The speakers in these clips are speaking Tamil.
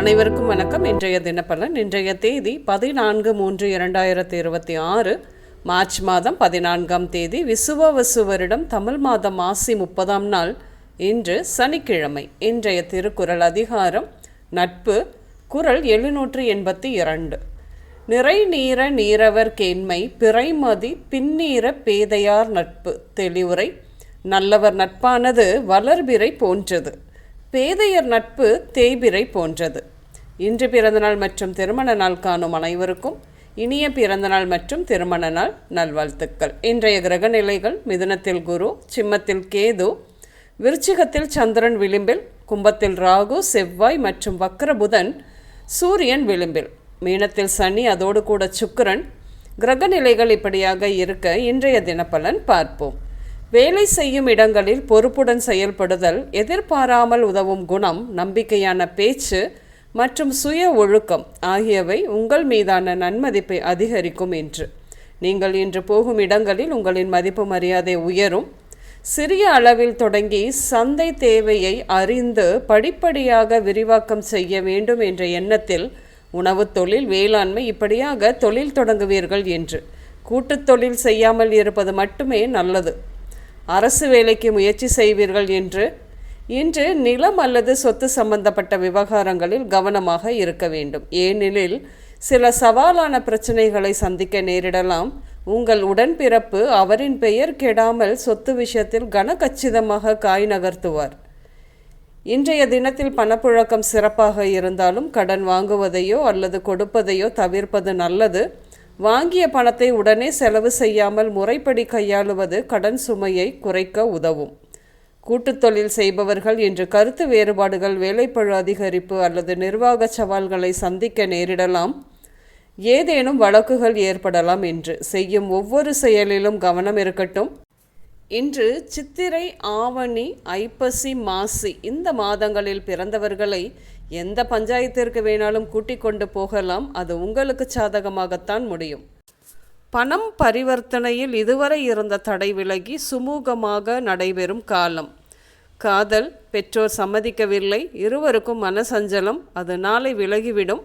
அனைவருக்கும் வணக்கம். இன்றைய தினப்பலன். இன்றைய தேதி 14/3/2026 மார்ச் மாதம் 14ஆம் தேதி விசுவாவசு வருடம் தமிழ் மாதம் மாசி 30ஆம் நாள். இன்று சனிக்கிழமை. இன்றைய திருக்குறள் அதிகாரம் நட்பு. குறள் 782. நிறை நீர நீரவர் கேண்மை பிறைமதி பின்னீர பேதையார் நட்பு. தெளிவுரை. நல்லவர் நட்பானது வளர்பிறை போன்றது, பேதையர் நட்பு தேய்பிறை போன்றது. இன்று பிறந்தநாள் மற்றும் திருமண நாள் காணும் அனைவருக்கும் இனிய பிறந்தநாள் மற்றும் திருமண நாள் நல்வாழ்த்துக்கள். இன்றைய கிரக நிலைகள்: மிதுனத்தில் குரு, சிம்மத்தில் கேது, விருச்சிகத்தில் சந்திரன் விளிம்பில், கும்பத்தில் ராகு, செவ்வாய் மற்றும் வக்ர புதன், சூரியன் விளிம்பில், மீனத்தில் சனி, அதோடு கூட சுக்கிரன். கிரக நிலைகள் இப்படியாக இருக்க இன்றைய தினப்பலன் பார்ப்போம். வேலை செய்யும் இடங்களில் பொறுப்புடன் செயல்படுதல், எதிர்பாராமல் உதவும் குணம், நம்பிக்கையான பேச்சு மற்றும் சுய ஒழுக்கம் ஆகியவை உங்கள் மீதான நன்மதிப்பை அதிகரிக்கும். என்று நீங்கள் இன்று போகும் இடங்களில் உங்களின் மதிப்பு மரியாதை உயரும். சிறிய அளவில் தொடங்கி சந்தை தேவையை அறிந்து படிப்படியாக விரிவாக்கம் செய்ய வேண்டும் என்ற எண்ணத்தில் உணவு தொழில், வேளாண்மை இப்படியாக தொழில் தொடங்குவீர்கள். என்று கூட்டுத் தொழில் செய்யாமல் இருப்பது மட்டுமே நல்லது. அரசு வேலைக்கு முயற்சி செய்வீர்கள். என்று இன்று நிலம் அல்லது சொத்து சம்பந்தப்பட்ட விவகாரங்களில் கவனமாக இருக்க வேண்டும். ஏனெனில் சில சவாலான பிரச்சனைகளை சந்திக்க நேரிடலாம். உங்கள் உடன்பிறப்பு அவரின் பெயர் கெடாமல் சொத்து விஷயத்தில் கனகச்சிதமாக காய் நகர்த்துவார். இன்றைய தினத்தில் பணப்புழக்கம் சிறப்பாக இருந்தாலும் கடன் வாங்குவதையோ அல்லது கொடுப்பதையோ தவிர்ப்பது நல்லது. வாங்கிய பணத்தை உடனே செலவு செய்யாமல் முறைப்படி கையாளுவது கடன் சுமையை குறைக்க உதவும். கூட்டுத் தொழில் செய்பவர்கள் இன்று கருத்து வேறுபாடுகள், வேலைப்பழு அதிகரிப்பு அல்லது நிர்வாக சவால்களை சந்திக்க நேரிடலாம். ஏதேனும் வழக்குகள் ஏற்படலாம். என்று செய்யும் ஒவ்வொரு செயலிலும் கவனம் இருக்கட்டும். இன்று சித்திரை, ஆவணி, ஐப்பசி, மாசி இந்த மாதங்களில் பிறந்தவர்களை எந்த பஞ்சாயத்திற்கு வேணாலும் கூட்டிக் கொண்டு போகலாம். அது உங்களுக்கு சாதகமாகத்தான் முடியும். பணம் பரிவர்த்தனையில் இதுவரை இருந்த தடை விலகி சுமூகமாக நடைபெறும் காலம். காதல், பெற்றோர் சம்மதிக்கவில்லை, இருவருக்கும் மனசஞ்சலம், அது நாளை விலகிவிடும்.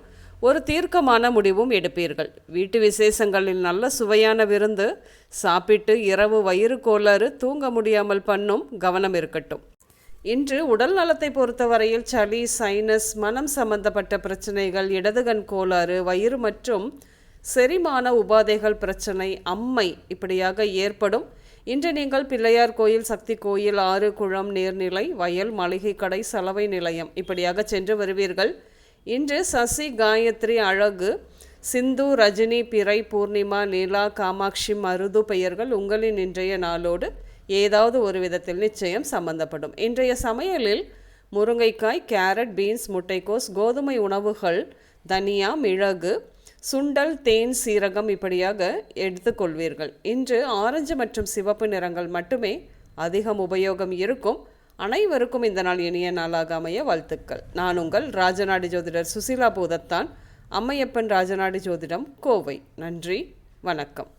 ஒரு தீர்க்கமான முடிவும் எடுப்பீர்கள். வீட்டு விசேஷங்களில் நல்ல சுவையான விருந்து சாப்பிட்டு இரவு வயிறு கோளாறு, தூங்க முடியாமல் பண்ணும். கவனம் இருக்கட்டும். இன்று உடல் நலத்தை பொறுத்தவரையில் சளி, சைனஸ், மனம் சம்பந்தப்பட்ட பிரச்சனைகள், இடதுகண் கோளாறு, வயிறு மற்றும் செரிமான உபாதைகள் பிரச்சனை, அம்மை இப்படியாக ஏற்படும். இன்று நீங்கள் பிள்ளையார் கோயில், சக்தி கோயில், ஆறு, குளம், நீர்நிலை, வயல், மளிகை கடை, சலவை நிலையம் இப்படியாக சென்று வருவீர்கள். இன்று சசி, காயத்ரி, அழகு, சிந்து, ரஜினி, பிறை, பூர்ணிமா, நீலா, காமாட்சி, மருது பெயர்கள் உங்களின் இன்றைய நாளோடு ஏதாவது ஒரு விதத்தில் நிச்சயம் சம்பந்தப்படும். இன்றைய சமையலில் முருங்கைக்காய், கேரட், பீன்ஸ், முட்டைக்கோஸ், கோதுமை உணவுகள், தனியா, மிளகு, சுண்டல், தேன், சீரகம் இப்படியாக எடுத்துக்கொள்வீர்கள். இன்று ஆரஞ்சு மற்றும் சிவப்பு நிறங்கள் மட்டுமே அதிகம் உபயோகம் இருக்கும். அனைவருக்கும் இந்த நாள் இனிய நாளாக அமைய வாழ்த்துக்கள். நான் உங்கள் ராஜநாடி ஜோதிடர் சுசிலா பூதத்தான், அம்மையப்பன் ராஜநாடி ஜோதிடம், கோவை. நன்றி, வணக்கம்.